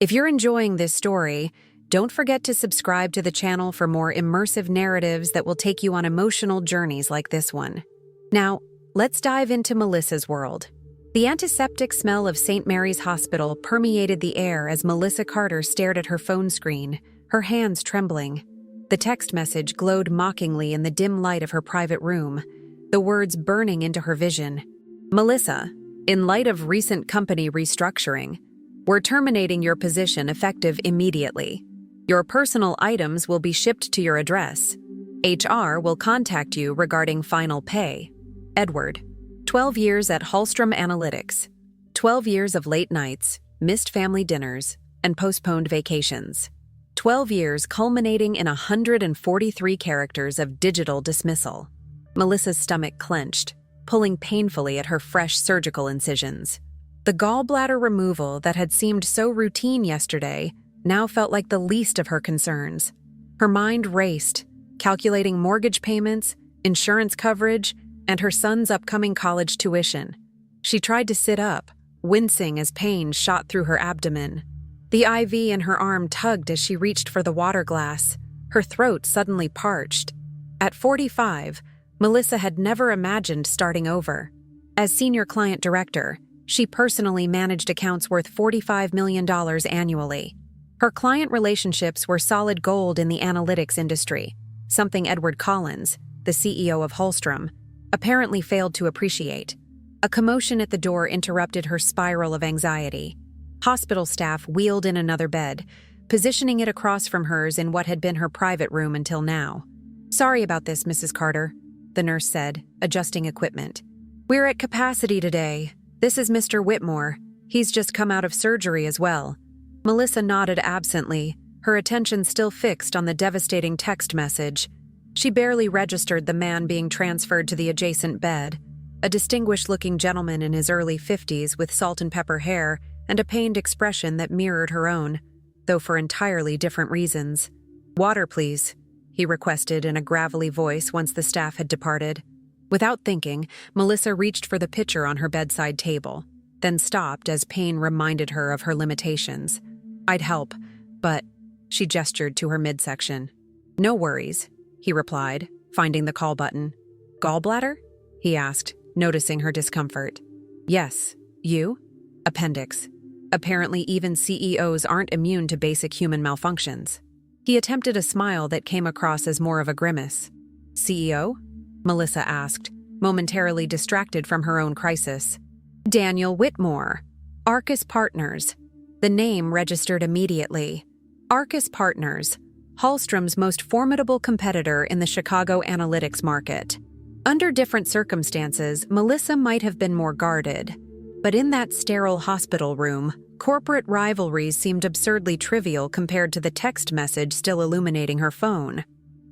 If you're enjoying this story, don't forget to subscribe to the channel for more immersive narratives that will take you on emotional journeys like this one. Now, let's dive into Melissa's world. The antiseptic smell of St. Mary's Hospital permeated the air as Melissa Carter stared at her phone screen, her hands trembling. The text message glowed mockingly in the dim light of her private room, the words burning into her vision. Melissa, in light of recent company restructuring, we're terminating your position effective immediately. Your personal items will be shipped to your address. HR will contact you regarding final pay. Edward, 12 years at Hallstrom Analytics. 12 years of late nights, missed family dinners, and postponed vacations. 12 years culminating in 143 characters of digital dismissal. Melissa's stomach clenched, pulling painfully at her fresh surgical incisions. The gallbladder removal that had seemed so routine yesterday now felt like the least of her concerns. Her mind raced, calculating mortgage payments, insurance coverage, and her son's upcoming college tuition. She tried to sit up, wincing as pain shot through her abdomen. The IV in her arm tugged as she reached for the water glass, her throat suddenly parched. At 45, Melissa had never imagined starting over. As senior client director, she personally managed accounts worth $45 million annually. Her client relationships were solid gold in the analytics industry, something Edward Collins, the CEO of Hallstrom, apparently failed to appreciate. A commotion at the door interrupted her spiral of anxiety. Hospital staff wheeled in another bed, positioning it across from hers in what had been her private room until now. "Sorry about this, Mrs. Carter," the nurse said, adjusting equipment. "We're at capacity today. This is Mr. Whitmore. He's just come out of surgery as well." Melissa nodded absently, her attention still fixed on the devastating text message. She barely registered the man being transferred to the adjacent bed, a distinguished-looking gentleman in his early 50s with salt and pepper hair and a pained expression that mirrored her own, though for entirely different reasons. "Water, please," he requested in a gravelly voice once the staff had departed. Without thinking, Melissa reached for the pitcher on her bedside table, then stopped as pain reminded her of her limitations. "I'd help, but—" she gestured to her midsection. "No worries," he replied, finding the call button. "Gallbladder?" he asked, noticing her discomfort. "Yes. You?" "Appendix. Apparently even CEOs aren't immune to basic human malfunctions." He attempted a smile that came across as more of a grimace. "CEO?" Melissa asked, momentarily distracted from her own crisis. "Daniel Whitmore. Arcus Partners." The name registered immediately. Arcus Partners, Hallstrom's most formidable competitor in the Chicago analytics market. Under different circumstances, Melissa might have been more guarded, but in that sterile hospital room, corporate rivalries seemed absurdly trivial compared to the text message still illuminating her phone.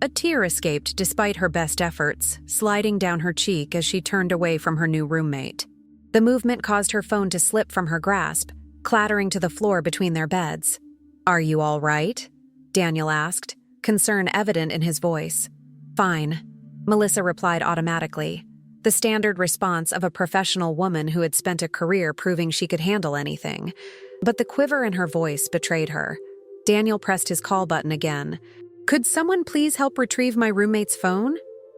A tear escaped despite her best efforts, sliding down her cheek as she turned away from her new roommate. The movement caused her phone to slip from her grasp, clattering to the floor between their beds. "Are you all right?" Daniel asked, concern evident in his voice. "Fine," Melissa replied automatically, the standard response of a professional woman who had spent a career proving she could handle anything. But the quiver in her voice betrayed her. Daniel pressed his call button again. "Could someone please help retrieve my roommate's phone?"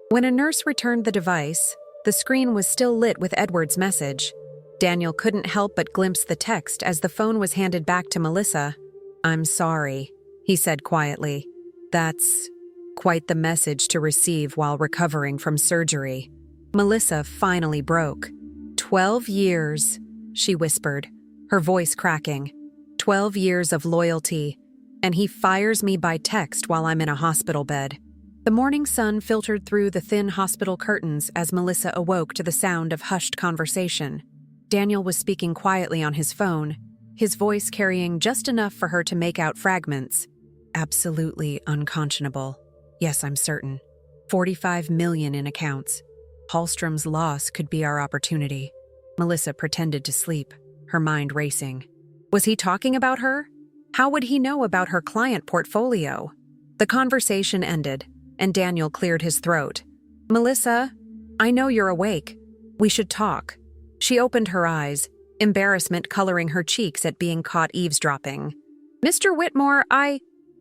When a nurse returned the device, the screen was still lit with Edward's message. Daniel couldn't help but glimpse the text as the phone was handed back to Melissa. "I'm sorry," he said quietly. "That's quite the message to receive while recovering from surgery." Melissa finally broke. 12 years, she whispered, her voice cracking. 12 years of loyalty, and he fires me by text while I'm in a hospital bed. The morning sun filtered through the thin hospital curtains as Melissa awoke to the sound of hushed conversation. Daniel was speaking quietly on his phone, his voice carrying just enough for her to make out fragments. "Absolutely unconscionable. Yes, I'm certain. 45 million in accounts. Hallstrom's loss could be our opportunity." Melissa pretended to sleep, her mind racing. Was he talking about her? How would he know about her client portfolio? The conversation ended, and Daniel cleared his throat. "Melissa, I know you're awake. We should talk." She opened her eyes, embarrassment coloring her cheeks at being caught eavesdropping. Mr. Whitmore,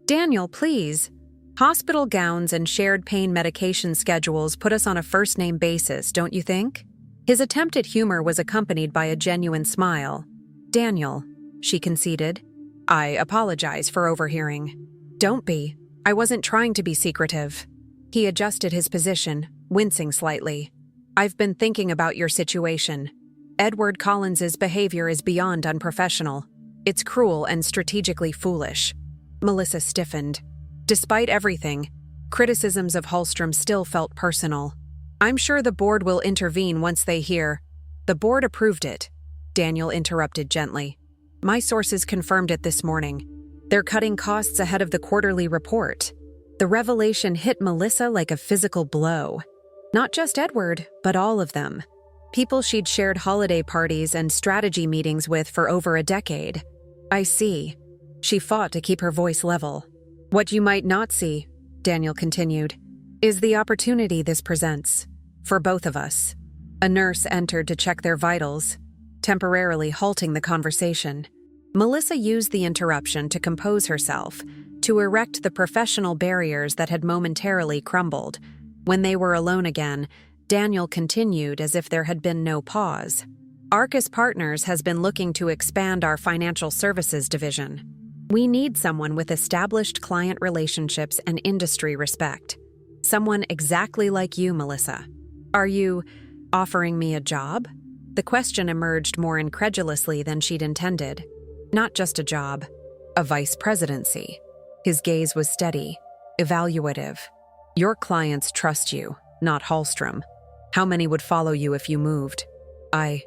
Daniel, please. Hospital gowns and shared pain medication schedules put us on a first-name basis, don't you think? His attempt at humor was accompanied by a genuine smile. Daniel, she conceded. I apologize for overhearing. Don't be. I wasn't trying to be secretive. He adjusted his position, wincing slightly. I've been thinking about your situation. Edward Collins's behavior is beyond unprofessional. It's cruel and strategically foolish. Melissa stiffened. Despite everything, criticisms of Hallstrom still felt personal. I'm sure the board will intervene once they hear. The board approved it, Daniel interrupted gently. My sources confirmed it this morning. They're cutting costs ahead of the quarterly report. The revelation hit Melissa like a physical blow. Not just Edward, but all of them. People she'd shared holiday parties and strategy meetings with for over a decade. I see. She fought to keep her voice level. What you might not see, Daniel continued, is the opportunity this presents. For both of us. A nurse entered to check their vitals, temporarily halting the conversation. Melissa used the interruption to compose herself, to erect the professional barriers that had momentarily crumbled. When they were alone again, Daniel continued as if there had been no pause. Arcus Partners has been looking to expand our financial services division. We need someone with established client relationships and industry respect. Someone exactly like you, Melissa. Are you offering me a job? The question emerged more incredulously than she'd intended. Not just a job, a vice presidency. His gaze was steady, evaluative. Your clients trust you, not Hallstrom. How many would follow you if you moved? I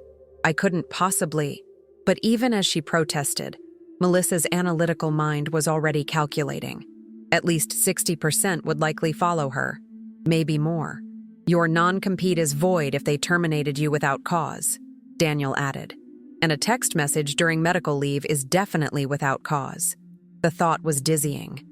couldn't possibly. But even as she protested, Melissa's analytical mind was already calculating. At least 60% would likely follow her, maybe more. Your non-compete is void if they terminated you without cause, Daniel added. And a text message during medical leave is definitely without cause. The thought was dizzying.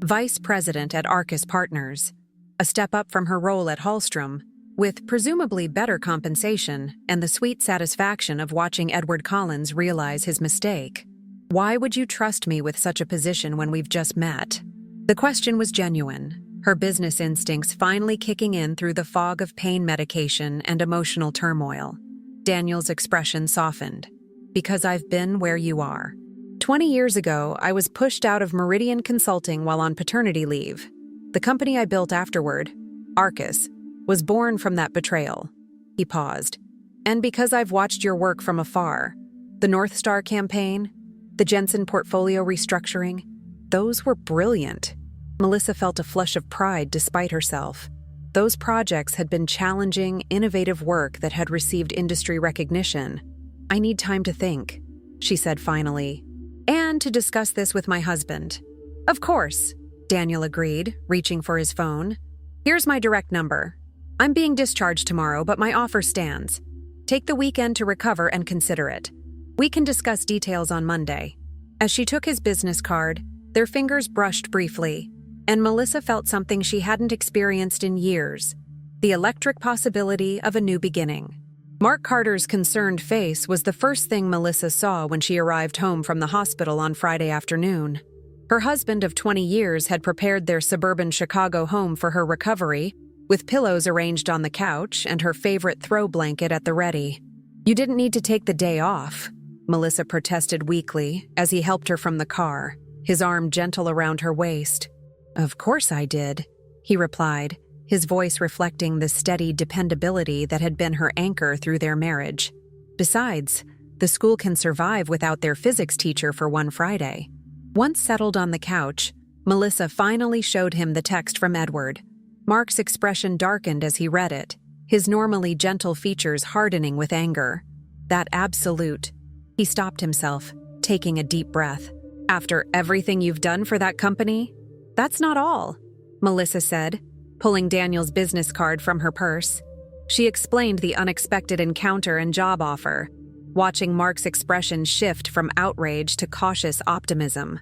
Vice president at Arcus Partners, a step up from her role at Hallstrom, with presumably better compensation and the sweet satisfaction of watching Edward Collins realize his mistake. Why would you trust me with such a position when we've just met? The question was genuine, her business instincts finally kicking in through the fog of pain medication and emotional turmoil. Daniel's expression softened. Because I've been where you are. 20 years ago, I was pushed out of Meridian Consulting while on paternity leave. The company I built afterward, Arcus, was born from that betrayal. He paused. And because I've watched your work from afar, the North Star campaign, the Jensen portfolio restructuring, those were brilliant. Melissa felt a flush of pride despite herself. Those projects had been challenging, innovative work that had received industry recognition. I need time to think, she said finally, and to discuss this with my husband. Of course, Daniel agreed, reaching for his phone. Here's my direct number. I'm being discharged tomorrow, but my offer stands. Take the weekend to recover and consider it. We can discuss details on Monday. As she took his business card, their fingers brushed briefly, and Melissa felt something she hadn't experienced in years, the electric possibility of a new beginning. Mark Carter's concerned face was the first thing Melissa saw when she arrived home from the hospital on Friday afternoon. Her husband of 20 years had prepared their suburban Chicago home for her recovery, with pillows arranged on the couch and her favorite throw blanket at the ready. You didn't need to take the day off, Melissa protested weakly as he helped her from the car, his arm gentle around her waist. Of course I did, he replied, his voice reflecting the steady dependability that had been her anchor through their marriage. Besides, the school can survive without their physics teacher for one Friday. Once settled on the couch, Melissa finally showed him the text from Edward. Mark's expression darkened as he read it, his normally gentle features hardening with anger. That absolute. He stopped himself, taking a deep breath. After everything you've done for that company? That's not all, Melissa said, pulling Daniel's business card from her purse. She explained the unexpected encounter and job offer, watching Mark's expression shift from outrage to cautious optimism.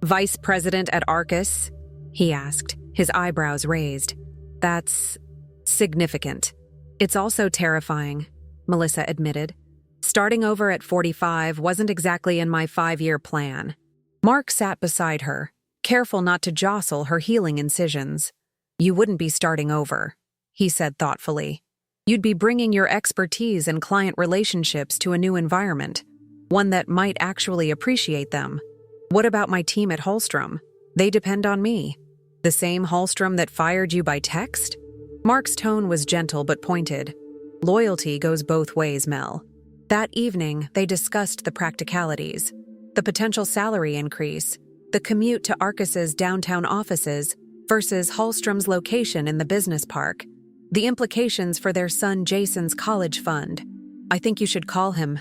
Vice president at Arcus? He asked, his eyebrows raised. That's significant. It's also terrifying, Melissa admitted. Starting over at 45 wasn't exactly in my 5-year plan. Mark sat beside her, careful not to jostle her healing incisions. You wouldn't be starting over, he said thoughtfully. You'd be bringing your expertise and client relationships to a new environment, one that might actually appreciate them. What about my team at Hallstrom? They depend on me. The same Hallstrom that fired you by text? Mark's tone was gentle but pointed. Loyalty goes both ways, Mel. That evening, they discussed the practicalities, the potential salary increase, the commute to Arcus's downtown offices versus Hallstrom's location in the business park, the implications for their son Jason's college fund. I think you should call him,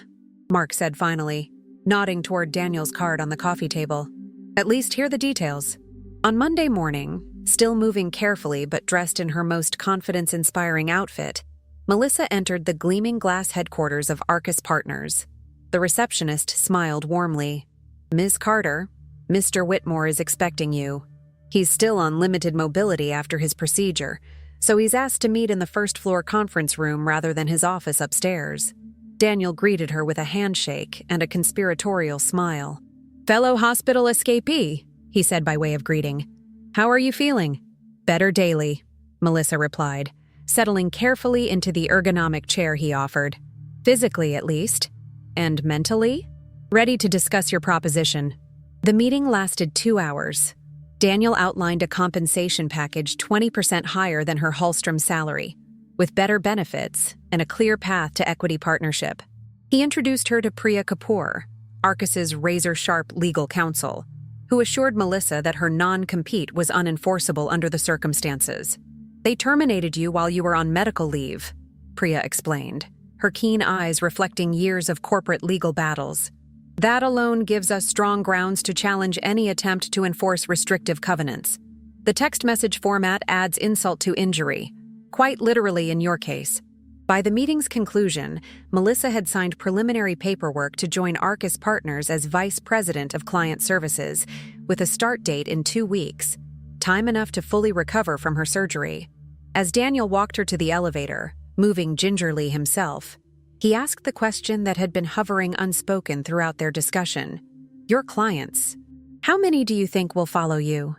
Mark said finally, nodding toward Daniel's card on the coffee table. At least hear the details. On Monday morning, still moving carefully but dressed in her most confidence-inspiring outfit, Melissa entered the gleaming glass headquarters of Arcus Partners. The receptionist smiled warmly. Ms. Carter, Mr. Whitmore is expecting you. He's still on limited mobility after his procedure, so he's asked to meet in the first-floor conference room rather than his office upstairs. Daniel greeted her with a handshake and a conspiratorial smile. Fellow hospital escapee, he said by way of greeting. How are you feeling? Better daily, Melissa replied, settling carefully into the ergonomic chair he offered. Physically, at least. And mentally? Ready to discuss your proposition. The meeting lasted 2 hours. Daniel outlined a compensation package 20% higher than her Hallstrom salary, with better benefits and a clear path to equity partnership. He introduced her to Priya Kapoor, Arcus's razor-sharp legal counsel, who assured Melissa that her non-compete was unenforceable under the circumstances. They terminated you while you were on medical leave, Priya explained, her keen eyes reflecting years of corporate legal battles. That alone gives us strong grounds to challenge any attempt to enforce restrictive covenants. The text message format adds insult to injury, quite literally in your case. By the meeting's conclusion, Melissa had signed preliminary paperwork to join Arcus Partners as Vice President of Client Services, with a start date in 2 weeks, time enough to fully recover from her surgery. As Daniel walked her to the elevator, moving gingerly himself, he asked the question that had been hovering unspoken throughout their discussion. Your clients. How many do you think will follow you?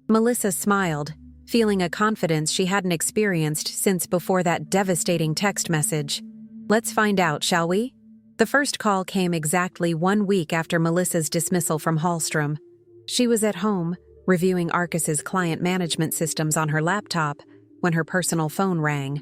Melissa smiled, feeling a confidence she hadn't experienced since before that devastating text message. Let's find out, shall we? The first call came exactly 1 week after Melissa's dismissal from Hallstrom. She was at home, reviewing Arcus's client management systems on her laptop, when her personal phone rang.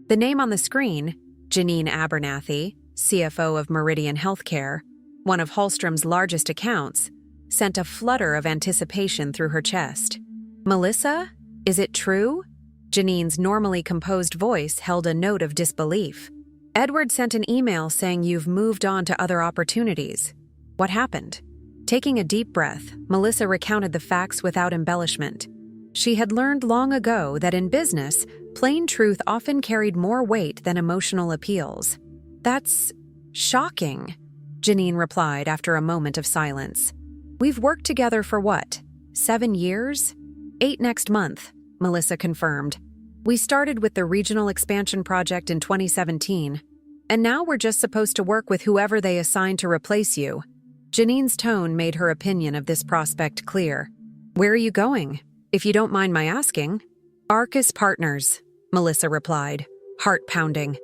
The name on the screen, Janine Abernathy, CFO of Meridian Healthcare, one of Hallstrom's largest accounts, sent a flutter of anticipation through her chest. Melissa? Is it true? Janine's normally composed voice held a note of disbelief. Edward sent an email saying you've moved on to other opportunities. What happened? Taking a deep breath, Melissa recounted the facts without embellishment. She had learned long ago that in business, plain truth often carried more weight than emotional appeals. That's shocking, Janine replied after a moment of silence. We've worked together for what, 7 years? 8 next month, Melissa confirmed. We started with the regional expansion project in 2017, and now we're just supposed to work with whoever they assign to replace you. Janine's tone made her opinion of this prospect clear. Where are you going, if you don't mind my asking? Arcus Partners, Melissa replied, heart pounding.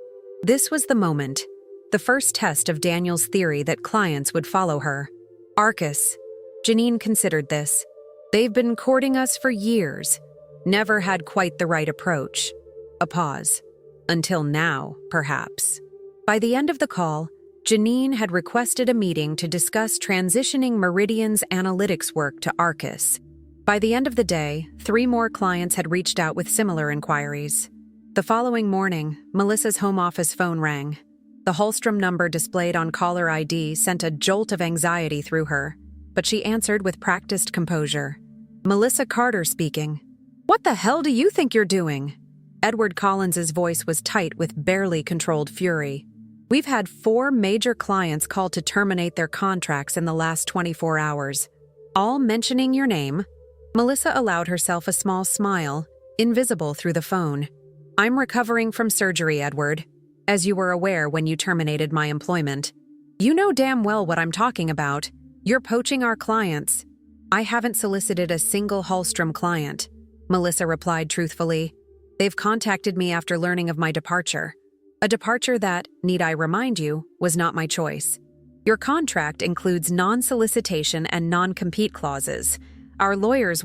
This was the moment, the first test of Daniel's theory that clients would follow her. Arcus. Janine considered this. They've been courting us for years. Never had quite the right approach. A pause. Until now, perhaps. By the end of the call, Janine had requested a meeting to discuss transitioning Meridian's analytics work to Arcus. By the end of the day, 3 more clients had reached out with similar inquiries. The following morning, Melissa's home office phone rang. The Hallstrom number displayed on caller ID sent a jolt of anxiety through her, but she answered with practiced composure. Melissa Carter speaking. What the hell do you think you're doing? Edward Collins's voice was tight with barely controlled fury. We've had 4 major clients call to terminate their contracts in the last 24 hours, all mentioning your name. Melissa allowed herself a small smile, invisible through the phone. I'm recovering from surgery, Edward, as you were aware when you terminated my employment. You know damn well what I'm talking about. You're poaching our clients. I haven't solicited a single Hallstrom client, Melissa replied truthfully. They've contacted me after learning of my departure. A departure that, need I remind you, was not my choice. Your contract includes non-solicitation and non-compete clauses. Your lawyers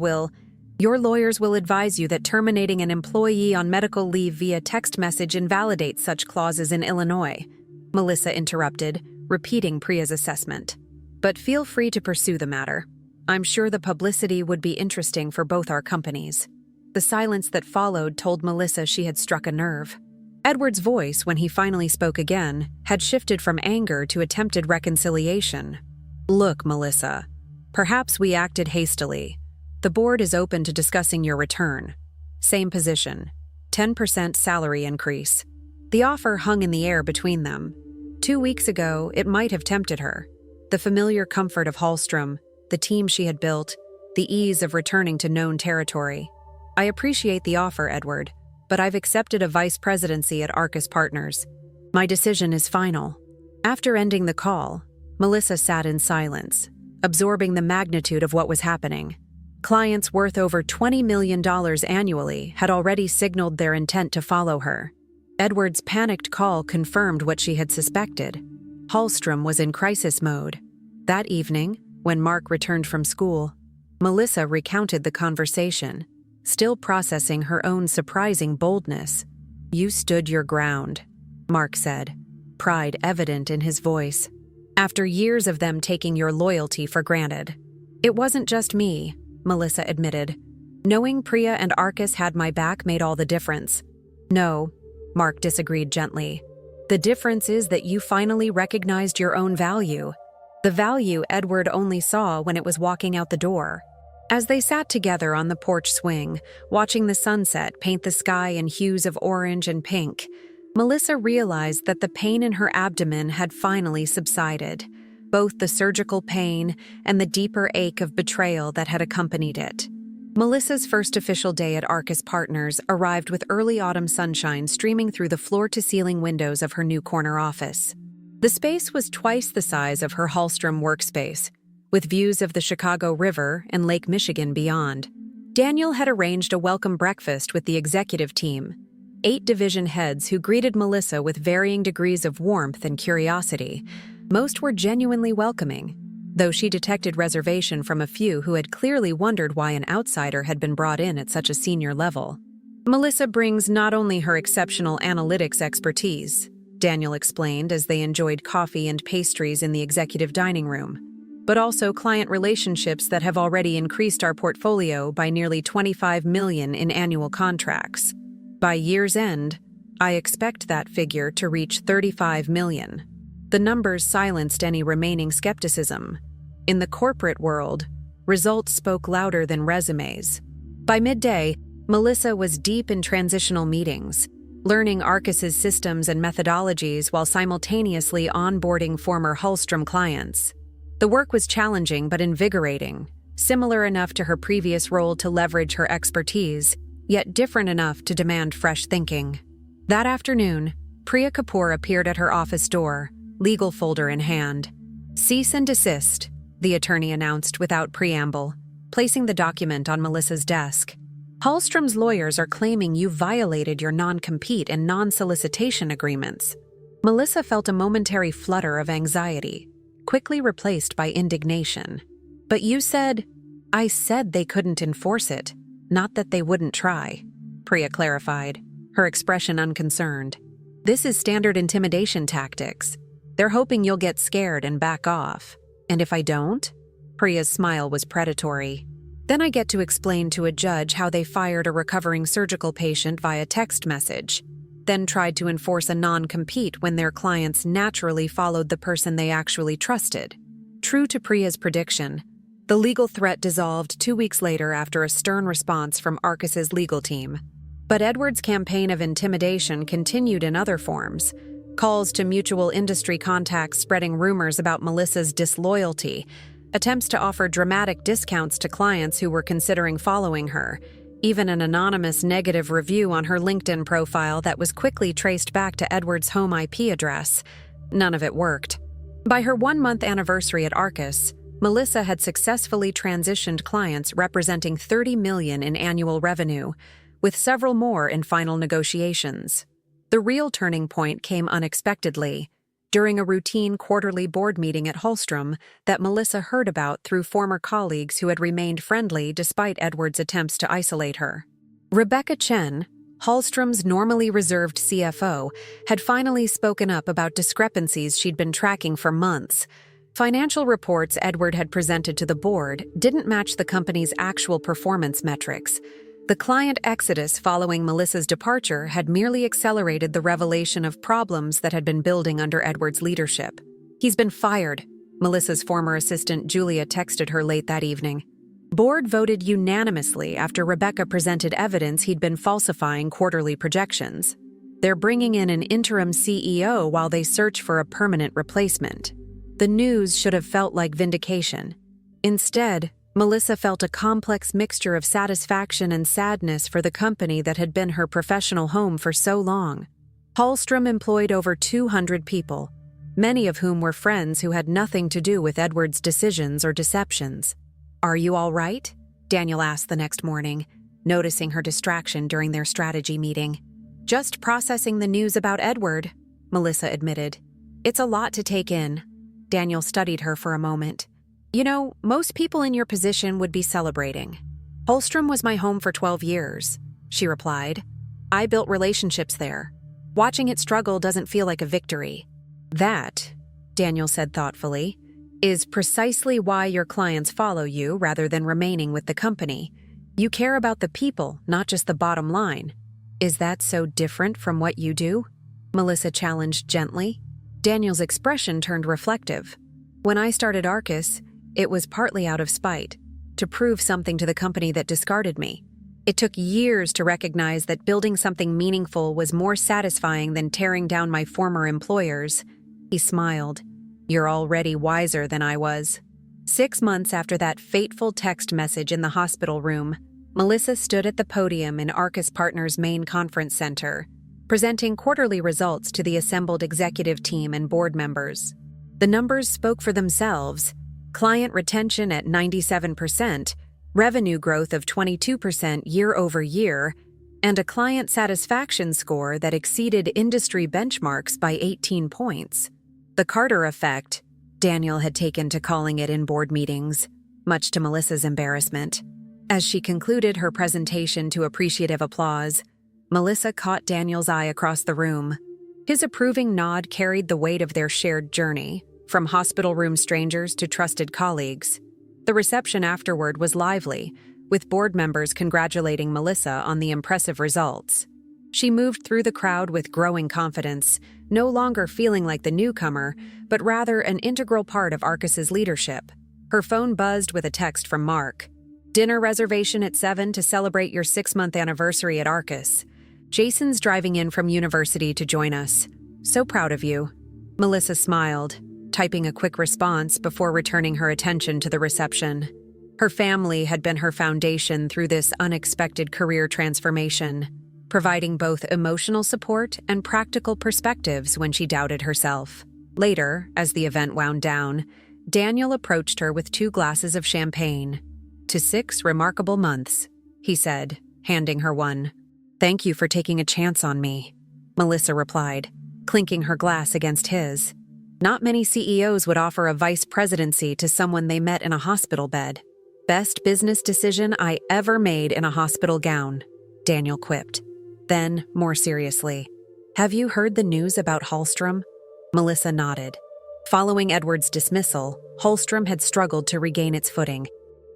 will advise you that terminating an employee on medical leave via text message invalidates such clauses in Illinois, Melissa interrupted, repeating Priya's assessment. But feel free to pursue the matter. I'm sure the publicity would be interesting for both our companies. The silence that followed told Melissa she had struck a nerve. Edward's voice, when he finally spoke again, had shifted from anger to attempted reconciliation. Look, Melissa, perhaps we acted hastily. The board is open to discussing your return. Same position, 10% salary increase. The offer hung in the air between them. 2 weeks ago, it might have tempted her. The familiar comfort of Hallstrom, the team she had built, the ease of returning to known territory. I appreciate the offer, Edward, but I've accepted a vice presidency at Arcus Partners. My decision is final. After ending the call, Melissa sat in silence, absorbing the magnitude of what was happening. Clients worth over $20 million annually had already signaled their intent to follow her. Edward's panicked call confirmed what she had suspected. Hallstrom was in crisis mode. That evening, when Mark returned from school, Melissa recounted the conversation, still processing her own surprising boldness. You stood your ground, Mark said, pride evident in his voice. After years of them taking your loyalty for granted. It wasn't just me, Melissa admitted. Knowing Priya and Arcus had my back made all the difference. No, Mark disagreed gently. The difference is that you finally recognized your own value. The value Edward only saw when it was walking out the door. As they sat together on the porch swing, watching the sunset paint the sky in hues of orange and pink, Melissa realized that the pain in her abdomen had finally subsided, both the surgical pain and the deeper ache of betrayal that had accompanied it. Melissa's first official day at Arcus Partners arrived with early autumn sunshine streaming through the floor-to-ceiling windows of her new corner office. The space was twice the size of her Hallstrom workspace, with views of the Chicago River and Lake Michigan beyond. Daniel had arranged a welcome breakfast with the executive team, 8 division heads who greeted Melissa with varying degrees of warmth and curiosity. Most were genuinely welcoming, though she detected reservation from a few who had clearly wondered why an outsider had been brought in at such a senior level. Melissa brings not only her exceptional analytics expertise, Daniel explained as they enjoyed coffee and pastries in the executive dining room, but also client relationships that have already increased our portfolio by nearly $25 million in annual contracts. By year's end, I expect that figure to reach $35 million. The numbers silenced any remaining skepticism. In the corporate world, results spoke louder than resumes. By midday, Melissa was deep in transitional meetings, learning Arcus's systems and methodologies while simultaneously onboarding former Hallstrom clients. The work was challenging but invigorating, similar enough to her previous role to leverage her expertise, yet different enough to demand fresh thinking. That afternoon, Priya Kapoor appeared at her office door, legal folder in hand. Cease and desist, the attorney announced without preamble, placing the document on Melissa's desk. Hallstrom's lawyers are claiming you violated your non-compete and non-solicitation agreements. Melissa felt a momentary flutter of anxiety, quickly replaced by indignation. But you said, I said they couldn't enforce it, not that they wouldn't try, Priya clarified, her expression unconcerned. This is standard intimidation tactics. They're hoping you'll get scared and back off. And if I don't? Priya's smile was predatory. Then I get to explain to a judge how they fired a recovering surgical patient via text message, then tried to enforce a non-compete when their clients naturally followed the person they actually trusted. True to Priya's prediction, the legal threat dissolved 2 weeks later after a stern response from Arcus's legal team. But Edward's campaign of intimidation continued in other forms. Calls to mutual industry contacts spreading rumors about Melissa's disloyalty, attempts to offer dramatic discounts to clients who were considering following her, even an anonymous negative review on her LinkedIn profile that was quickly traced back to Edward's home IP address. None of it worked. By her 1-month anniversary at Arcus, Melissa had successfully transitioned clients representing $30 million in annual revenue, with several more in final negotiations. The real turning point came unexpectedly, during a routine quarterly board meeting at Hallstrom that Melissa heard about through former colleagues who had remained friendly despite Edward's attempts to isolate her. Rebecca Chen, Hallstrom's normally reserved CFO, had finally spoken up about discrepancies she'd been tracking for months. Financial reports Edward had presented to the board didn't match the company's actual performance metrics. The client exodus following Melissa's departure had merely accelerated the revelation of problems that had been building under Edward's leadership. "He's been fired," Melissa's former assistant Julia texted her late that evening. Board voted unanimously after Rebecca presented evidence he'd been falsifying quarterly projections. They're bringing in an interim CEO while they search for a permanent replacement. The news should have felt like vindication. Instead, Melissa felt a complex mixture of satisfaction and sadness for the company that had been her professional home for so long. Hallstrom employed over 200 people, many of whom were friends who had nothing to do with Edward's decisions or deceptions. "Are you all right?" Daniel asked the next morning, noticing her distraction during their strategy meeting. "Just processing the news about Edward," Melissa admitted. "It's a lot to take in." Daniel studied her for a moment. "You know, most people in your position would be celebrating. Hallstrom was my home for 12 years, she replied. "I built relationships there. Watching it struggle doesn't feel like a victory." "That," Daniel said thoughtfully, "is precisely why your clients follow you rather than remaining with the company. You care about the people, not just the bottom line. Is that so different from what you do?" Melissa challenged gently. Daniel's expression turned reflective. "When I started Arcus, it was partly out of spite, to prove something to the company that discarded me. It took years to recognize that building something meaningful was more satisfying than tearing down my former employers." He smiled. "You're already wiser than I was." 6 months after that fateful text message in the hospital room, Melissa stood at the podium in Arcus Partners' main conference center, presenting quarterly results to the assembled executive team and board members. The numbers spoke for themselves. Client retention at 97%, revenue growth of 22% year over year, and a client satisfaction score that exceeded industry benchmarks by 18 points. The Carter effect, Daniel had taken to calling it in board meetings, much to Melissa's embarrassment. As she concluded her presentation to appreciative applause, Melissa caught Daniel's eye across the room. His approving nod carried the weight of their shared journey, from hospital room strangers to trusted colleagues. The reception afterward was lively, with board members congratulating Melissa on the impressive results. She moved through the crowd with growing confidence, no longer feeling like the newcomer, but rather an integral part of Arcus's leadership. Her phone buzzed with a text from Mark. "Dinner reservation at 7 to celebrate your 6-month anniversary at Arcus. Jason's driving in from university to join us. So proud of you." Melissa smiled, typing a quick response before returning her attention to the reception. Her family had been her foundation through this unexpected career transformation, providing both emotional support and practical perspectives when she doubted herself. Later, as the event wound down, Daniel approached her with 2 glasses of champagne. "To 6 remarkable months," he said, handing her one. "Thank you for taking a chance on me," Melissa replied, clinking her glass against his. Not many CEOs would offer a vice presidency to someone they met in a hospital bed. "Best business decision I ever made in a hospital gown," Daniel quipped. Then, more seriously, "Have you heard the news about Hallstrom?" Melissa nodded. Following Edward's dismissal, Hallstrom had struggled to regain its footing.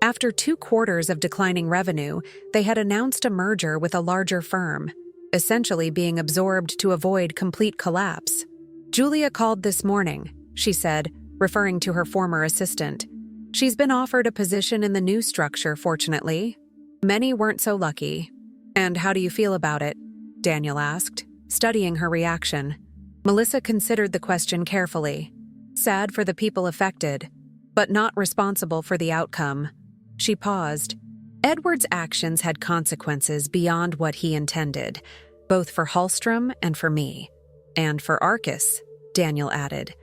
After 2 quarters of declining revenue, they had announced a merger with a larger firm, essentially being absorbed to avoid complete collapse. "Julia called this morning," she said, referring to her former assistant. "She's been offered a position in the new structure, fortunately. Many weren't so lucky." "And how do you feel about it?" Daniel asked, studying her reaction. Melissa considered the question carefully. Sad for the people affected, but not responsible for the outcome. She paused. Edward's actions had consequences beyond what he intended, both for Hallstrom and for me. "And for Arcus," Daniel added.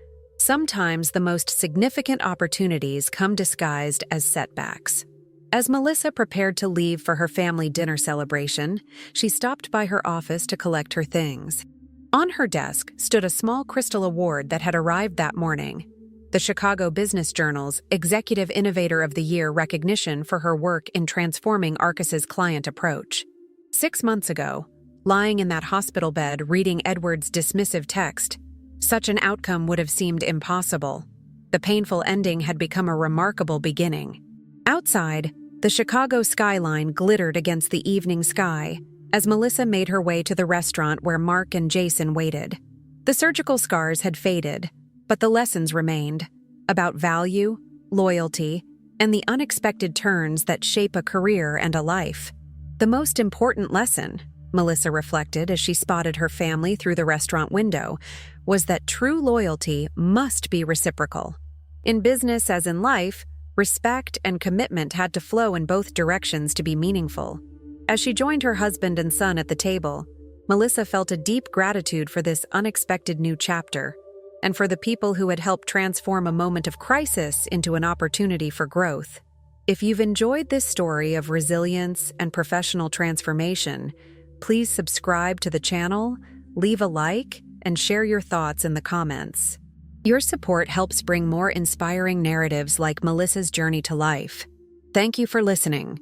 Sometimes the most significant opportunities come disguised as setbacks. As Melissa prepared to leave for her family dinner celebration, she stopped by her office to collect her things. On her desk stood a small crystal award that had arrived that morning, the Chicago Business Journal's Executive Innovator of the Year recognition for her work in transforming Arcus's client approach. 6 months ago, lying in that hospital bed reading Edward's dismissive text, such an outcome would have seemed impossible. The painful ending had become a remarkable beginning. Outside, the Chicago skyline glittered against the evening sky as Melissa made her way to the restaurant where Mark and Jason waited. The surgical scars had faded, but the lessons remained, about value, loyalty, and the unexpected turns that shape a career and a life. The most important lesson, Melissa reflected as she spotted her family through the restaurant window, was that true loyalty must be reciprocal. In business as in life, respect and commitment had to flow in both directions to be meaningful. As she joined her husband and son at the table, Melissa felt a deep gratitude for this unexpected new chapter, and for the people who had helped transform a moment of crisis into an opportunity for growth. If you've enjoyed this story of resilience and professional transformation, please subscribe to the channel, leave a like, and share your thoughts in the comments. Your support helps bring more inspiring narratives like Melissa's journey to life. Thank you for listening.